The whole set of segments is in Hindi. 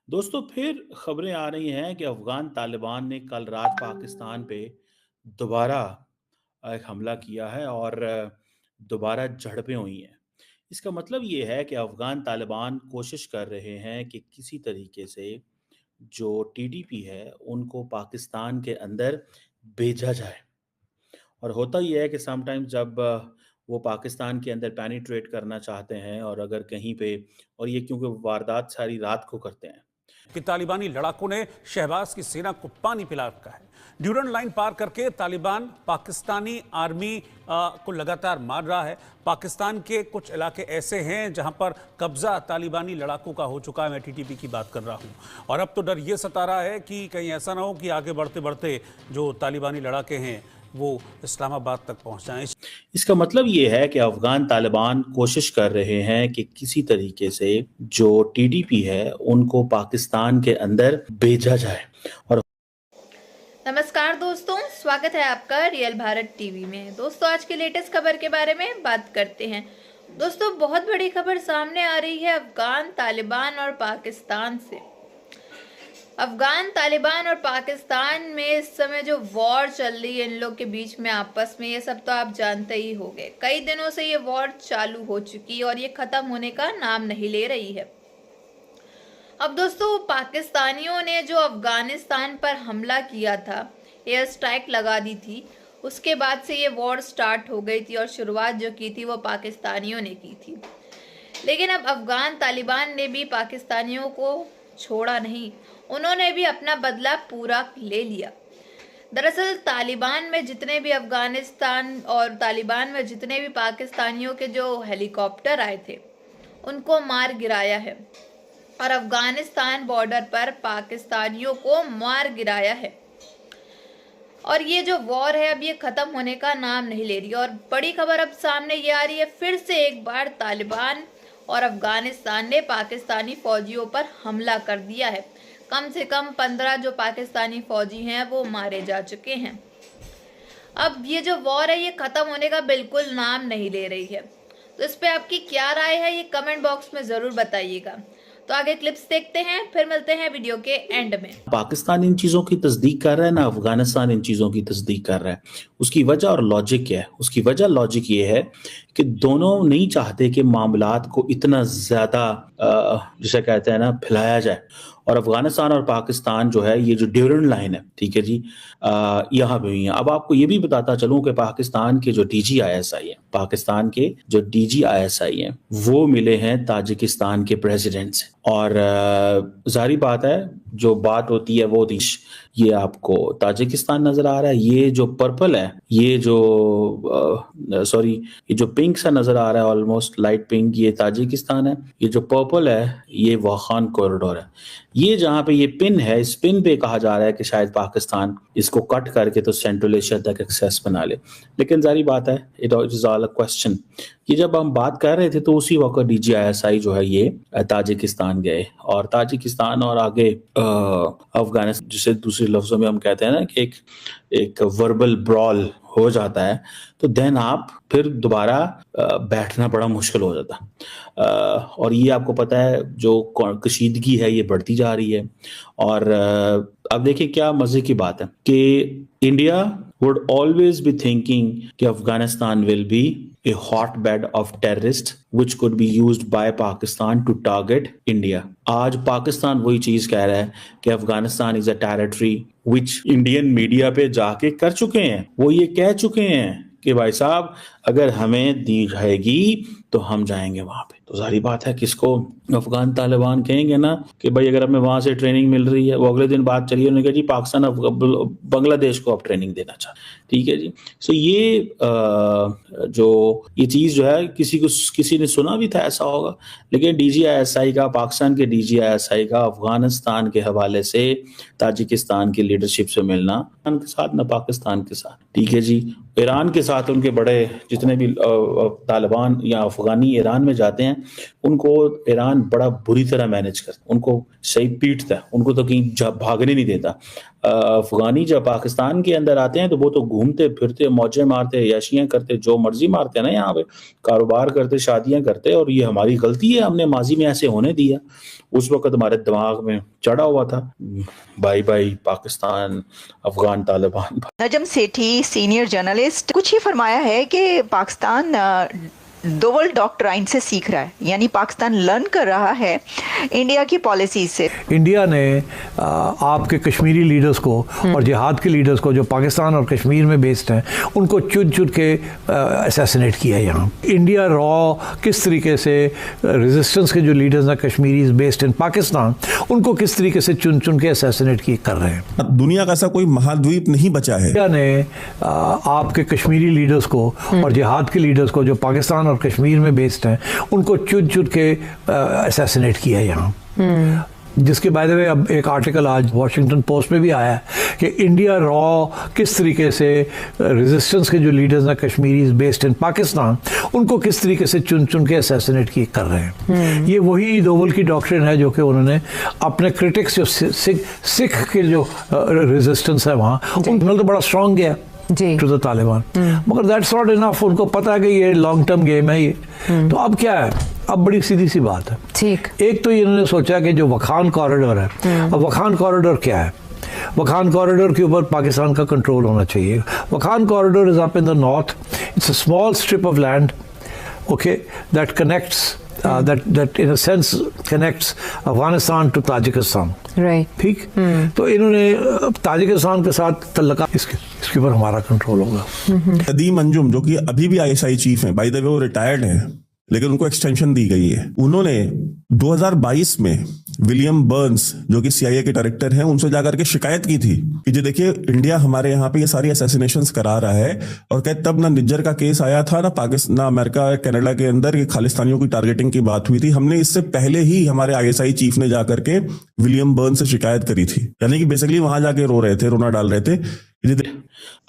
दोस्तों फिर खबरें आ रही हैं कि अफ़गान तालिबान ने कल रात पाकिस्तान पे दोबारा एक हमला किया है और दोबारा झड़पें हुई हैं। इसका मतलब ये है कि अफ़गान तालिबान कोशिश कर रहे हैं कि किसी तरीके से जो टीटीपी है, उनको पाकिस्तान के अंदर भेजा जाए। और होता ये है कि समटाइम्स जब वो पाकिस्तान के अंदर पेनिट्रेट करना चाहते हैं और अगर कहीं पे और ये क्योंकि वारदात सारी रात को करते हैं। कि तालिबानी लड़ाकों ने शहबाज की सेना को पानी पिला रखा है। ड्यूरन लाइन पार करके तालिबान पाकिस्तानी आर्मी को लगातार मार रहा है। पाकिस्तान के कुछ इलाके ऐसे हैं जहां पर कब्जा तालिबानी लड़ाकों का हो चुका है। मैं टीटीपी की बात कर रहा हूं और अब तो डर ये सता रहा है कि कहीं ऐसा ना हो कि आगे बढ़ते बढ़ते जो तालिबानी लड़ाके हैं वो इस्लामाबाद तक पहुंच जाएं। इसका मतलब ये है कि अफ़गान तालिबान कोशिश कर रहे हैं कि किसी तरीके से जो टीटीपी है, उनको पाकिस्तान के अंदर भेजा जाए। और नमस्कार दोस्तों, स्वागत है आपका रियल भारत टीवी में। दोस्तों आज की लेटेस्ट खबर के बारे में बात करते हैं। दोस्तों बहुत बड़ी खबर सामने आ रही है अफगान तालिबान और पाकिस्तान से। अफगान तालिबान और पाकिस्तान में इस समय जो वॉर चल रही है इन लोग के बीच में आपस में, ये सब तो आप जानते ही होंगे। कई दिनों से ये वॉर चालू हो चुकी है और ये खत्म होने का नाम नहीं ले रही है। अब दोस्तों पाकिस्तानियों ने जो अफगानिस्तान पर हमला किया था, एयर स्ट्राइक लगा दी थी, उसके बाद से ये वॉर स्टार्ट हो गई थी और शुरुआत जो की थी वो पाकिस्तानियों ने की थी। लेकिन अब अफगान तालिबान ने भी पाकिस्तानियों को छोड़ा नहीं, उन्होंने भी अपना बदला पूरा ले लिया। दरअसल तालिबान में जितने भी अफगानिस्तान और तालिबान में जितने भी पाकिस्तानियों के जो हेलीकॉप्टर आए थे उनको मार गिराया है और अफगानिस्तान बॉर्डर पर पाकिस्तानियों को मार गिराया है। और ये जो वॉर है अब ये खत्म होने का नाम नहीं ले रही। और बड़ी खबर अब सामने ये आ रही है, फिर से एक बार तालिबान और अफगानिस्तान ने पाकिस्तानी फौजियों पर हमला कर दिया है। कम से कम 15 जो पाकिस्तानी फौजी हैं वो मारे जा चुके हैं। अब ये जो वॉर है ये खत्म होने का बिल्कुल नाम नहीं ले रही है। तो इस पे आपकी क्या राय है ये कमेंट बॉक्स में जरूर बताइएगा। तो आगे क्लिप्स देखते हैं, फिर मिलते हैं वीडियो के एंड में। पाकिस्तान इन चीज़ों की तस्दीक कर रहा है ना अफगानिस्तान इन चीज़ों की तस्दीक कर रहा है। उसकी वजह और लॉजिक क्या है? उसकी वजह लॉजिक ये है कि दोनों नहीं चाहते कि मामलात को इतना ज़्यादा जिसे कहते हैं ना फैलाया जाए। और अफगानिस्तान और पाकिस्तान जो है ये जो ड्यूरन लाइन है, ठीक है जी, यहाँ पे हुई है। अब आपको ये भी बताता चलूँ कि पाकिस्तान के जो DGISI है, पाकिस्तान के जो DGISI हैं वो मिले हैं ताजिकिस्तान के प्रेसिडेंट से। और जाहिर बात है जो बात होती है वो देश, ये आपको ताजिकिस्तान नजर आ रहा है। ये जो पर्पल है, ये जो सॉरी ये जो पिंक सा नजर आ रहा है, ऑलमोस्ट लाइट पिंक, ये ताजिकिस्तान है। ये जो पर्पल है ये वाखान कॉरिडोर है। ये जहाँ पे ये पिन है, इस पिन पे कहा जा रहा है कि शायद पाकिस्तान इसको कट करके तो सेंट्रल एशिया तक एक्सेस बना ले। लेकिन जारी बात है, it is all a question. ये जब हम बात कर रहे थे तो उसी वक्त DGISI जो है ये ताजिकिस्तान गए और ताजिकिस्तान और आगे अफगानिस्तान, जिसे दूसरे लफ्जों में हम कहते हैं ना कि एक वर्बल ब्रॉल हो जाता है, तो देन आप फिर दोबारा बैठना बड़ा मुश्किल हो जाता है। और ये आपको पता है जो कशीदगी है ये बढ़ती जा रही है। और अब देखिए क्या मजे की बात है कि India would always be thinking कि Afghanistan will be a hotbed of terrorists which could be used by Pakistan to target India। आज पाकिस्तान वही चीज कह रहा है कि Afghanistan is a territory which Indian media पे जाके कर चुके हैं। वो ये कह चुके हैं कि भाई साहब अगर हमें दी जाएगी तो हम जाएंगे वहां पे। तो जारी बात है किसको अफगान तालिबान कहेंगे ना कि भाई अगर हमें वहां से ट्रेनिंग मिल रही है। वो अगले दिन बात चली, उन्होंने कहा जी पाकिस्तान बांग्लादेश को अब ट्रेनिंग देना चाहता, ठीक है जी। सो ये जो ये चीज जो है किसी ने सुना भी था ऐसा होगा। लेकिन DGISI का, पाकिस्तान के DGISI का अफगानिस्तान के हवाले से ताजिकिस्तान की लीडरशिप से मिलना के साथ ना पाकिस्तान के साथ, ठीक है जी। ईरान के साथ उनके बड़े जितने भी तालिबान या अफगानी ईरान में जाते हैं उनको ईरान बड़ा बुरी तरह मैनेज करता है, उनको सही पीटता है, उनको तो कहीं भागने नहीं देता। अफगानी जब पाकिस्तान के अंदर आते हैं तो वो तो घूमते फिरते मौजें मारते याशियां करते जो मर्जी मारते हैं ना, यहाँ पे कारोबार करते शादियां करते। और ये हमारी गलती है, हमने माजी में ऐसे होने दिया। उस वक्त हमारे दिमाग में चढ़ा हुआ था, bye bye Pakistan, Afghan Taliban. Najam Sethi senior journalist, कुछ ही फरमाया है कि पाकिस्तान डबल डॉक्ट्राइन से सीख रहा है, यानी पाकिस्तान लर्न कर रहा है इंडिया की पॉलिसी से। इंडिया ने आपके कश्मीरी लीडर्स को और जिहाद के लीडर्स को जो पाकिस्तान और कश्मीर में बेस्ड हैं, उनको चुन चुन के असैसिनेट किया है यहाँ। इंडिया रॉ किस तरीके से रेजिस्टेंस के जो लीडर्स हैं कश्मीरी बेस्ड इन पाकिस्तान, उनको किस तरीके से चुन चुन के असैसिनेट कर रहे हैं। दुनिया का ऐसा कोई महाद्वीप नहीं बचा है। इंडिया ने आपके कश्मीरी लीडर्स को और जिहाद के लीडर्स को जो पाकिस्तान और कश्मीर में बेस्ड हैं, उनको चुन चुन के असैसिनेट किया है यहाँ। जिसके बारे में अब एक आर्टिकल आज वॉशिंगटन पोस्ट में भी आया है कि इंडिया रॉ किस तरीके से रेजिस्टेंस के जो लीडर्स हैं कश्मीरी बेस्ड इन पाकिस्तान, उनको किस तरीके से चुन चुन के असैसिनेट कर रहे हैं। ये वही दोवल की डॉक्ट्रिन है जो कि उन्होंने अपने क्रिटिक्स जो सिख के जो रेजिस्टेंस है वहाँ, उनमें तो बड़ा स्ट्रॉन्ग गया टू द तालिबान, मगर दैट्स नॉट इनफ। उनको पता है कि ये लॉन्ग टर्म गेम है ये। तो अब क्या है, अब बड़ी सीधी सी बात है। ठीक, एक तो इन्होंने सोचा कि जो वखान कॉरिडोर है, अब वखान कॉरिडोर क्या है, वखान कॉरिडोर के ऊपर पाकिस्तान का कंट्रोल होना चाहिए। Wakhan corridor is up in the north, it's a small strip of land, okay, that connects that in a sense connects Afghanistan to Tajikistan, right, ठीक। तो इन्होंने ताजिकिस्तान के साथ तल्लका, इसके ऊपर हमारा कंट्रोल होगा। नदीम अंजुम जो कि अभी भी आईएसआई चीफ हैं, बाय द वे वो रिटायर्ड हैं, लेकिन उनको एक्सटेंशन दी गई है। उन्होंने 2022 में विलियम बर्न्स जो कि सीआईए के डायरेक्टर हैं, उनसे जाकर के शिकायत की थी कि जो देखिए इंडिया हमारे यहाँ पे ये सारी असैसिनेशंस करा रहा है, और कहते तब ना निज्जर का केस आया था, ना पाकिस्तान, ना अमेरिका कनाडा के अंदर ये खालिस्तानियों की टारगेटिंग की बात हुई थी। हमने इससे पहले ही हमारे आईएसआई चीफ ने जाकर के विलियम बर्न्स से शिकायत करी थी, यानी कि बेसिकली वहां जाके रो रहे थे, रोना डाल रहे थे।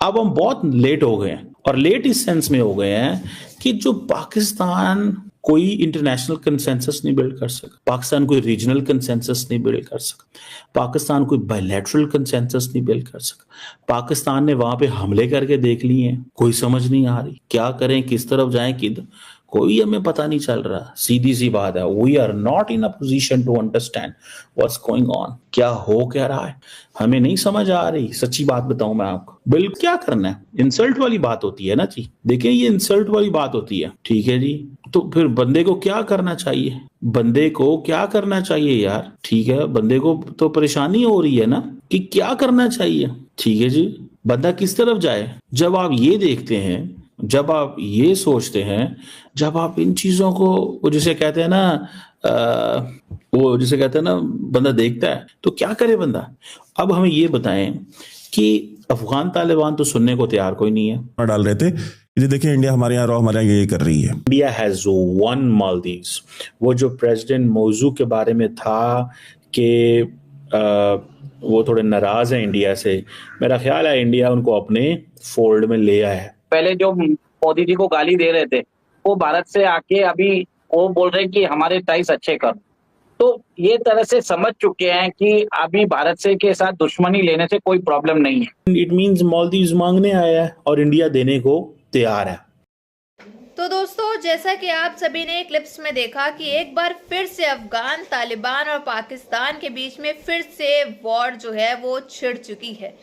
अब हम बहुत लेट हो गए हैं, और लेट इस सेंस में हो गए हैं कि जो पाकिस्तान कोई इंटरनेशनल कंसेंसस नहीं बिल्ड कर सका, पाकिस्तान कोई रीजनल कंसेंसस नहीं बिल्ड कर सका, पाकिस्तान कोई बायलैटरल कंसेंसस नहीं बिल्ड कर सका। पाकिस्तान ने वहां पे हमले करके देख लिए हैं, कोई समझ नहीं आ रही, क्या करें, किस तरफ जाएं, किधर, कोई हमें पता नहीं चल रहा। सीधी सी बात है, we are not in a position to understand what's going on, क्या हो क्या रहा है, हमें नहीं समझ आ रही। सच्ची बात बताऊं मैं आपको, बिल्कुल क्या करना है, इंसल्ट वाली बात होती है ना जी, देखिए ये इंसल्ट वाली बात होती है, ठीक है जी। तो फिर बंदे को क्या करना चाहिए, बंदे को क्या करना चाहिए यार, ठीक है, बंदे को तो परेशानी हो रही है ना कि क्या करना चाहिए, ठीक है जी। बंदा किस तरफ जाए, जब आप ये देखते हैं, जब आप ये सोचते हैं, जब आप इन चीजों को, वो जिसे कहते हैं ना, वो जिसे कहते हैं ना, बंदा देखता है तो क्या करे बंदा। अब हमें ये बताएं कि अफगान तालिबान तो सुनने को तैयार कोई नहीं है, डाल रहे थे ये देखिए इंडिया हमारे यहाँ रॉ हमारे यहाँ ये कर रही है। इंडिया हैज वन मालदीव्स, वो जो प्रेसिडेंट मौजू के बारे में था कि वो थोड़े नाराज है इंडिया से, मेरा ख्याल है इंडिया उनको अपने फोल्ड में ले आया है। पहले जो मोदी जी को गाली दे रहे थे, वो भारत से आके अभी वो बोल रहे हैं कि हमारे टाइस अच्छे कर, तो ये तरह से समझ चुके हैं कि अभी भारत से के साथ दुश्मनी लेने से कोई प्रॉब्लम नहीं है। इट मींस मालदीव्स मांगने आया है और इंडिया देने को तैयार है। तो दोस्तों, जैसा कि आप सभी ने क्लिप्स में देखा कि एक बार फिर से अफगान तालिबान और पाकिस्तान के बीच में फिर से वॉर जो है वो छिड़ चुकी है।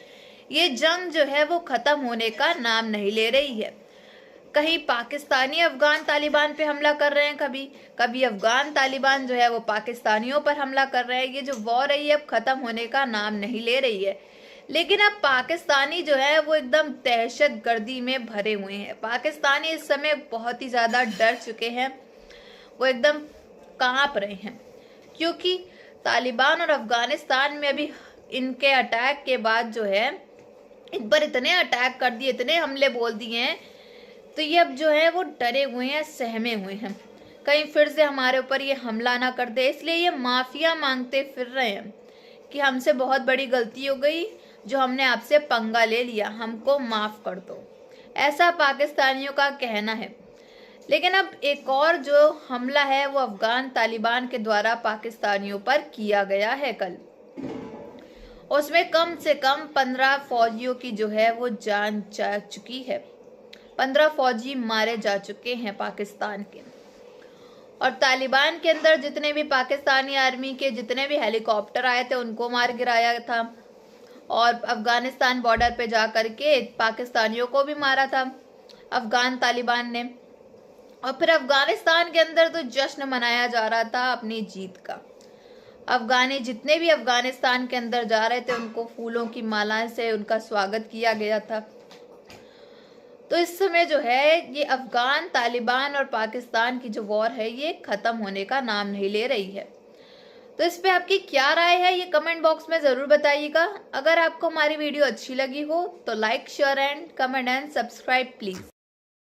ये जंग जो है वो खत्म होने का नाम नहीं ले रही है। कहीं पाकिस्तानी अफगान तालिबान पे हमला कर रहे हैं, कभी अफगान तालिबान जो है वो पाकिस्तानियों पर हमला कर रहे हैं। ये जो वॉर है ये अब खत्म होने का नाम नहीं ले रही है। लेकिन अब पाकिस्तानी जो है वो एकदम दहशत गर्दी में भरे हुए हैं। पाकिस्तानी इस समय बहुत ही ज़्यादा डर चुके हैं, वो एकदम कांप रहे हैं, क्योंकि तालिबान और अफगानिस्तान में अभी इनके अटैक के बाद जो है इन पर इतने अटैक कर दिए, इतने हमले बोल दिए हैं, तो ये अब जो है वो डरे हुए हैं, सहमे हुए हैं, कहीं फिर से हमारे ऊपर ये हमला ना कर दे। इसलिए ये माफिया मांगते फिर रहे हैं कि हमसे बहुत बड़ी गलती हो गई, जो हमने आपसे पंगा ले लिया, हमको माफ़ कर दो, ऐसा पाकिस्तानियों का कहना है। लेकिन अब एक और जो हमला है वो अफगान तालिबान के द्वारा पाकिस्तानियों पर किया गया है कल। उसमें कम से कम 15 फौजियों की जो है वो जान जा चुकी है, 15 फौजी मारे जा चुके हैं पाकिस्तान के। और तालिबान के अंदर जितने भी पाकिस्तानी आर्मी के जितने भी हेलीकॉप्टर आए थे उनको मार गिराया था, और अफगानिस्तान बॉर्डर पे जा कर के पाकिस्तानियों को भी मारा था अफगान तालिबान ने। और फिर अफगानिस्तान के अंदर तो जश्न मनाया जा रहा था अपनी जीत का। अफगानी जितने भी अफगानिस्तान के अंदर जा रहे थे उनको फूलों की मालाएं से उनका स्वागत किया गया था। तो इस समय जो है ये अफगान तालिबान और पाकिस्तान की जो वॉर है ये खत्म होने का नाम नहीं ले रही है। तो इस पे आपकी क्या राय है ये कमेंट बॉक्स में जरूर बताइएगा। अगर आपको हमारी वीडियो अच्छी लगी हो तो like share and comment and subscribe please.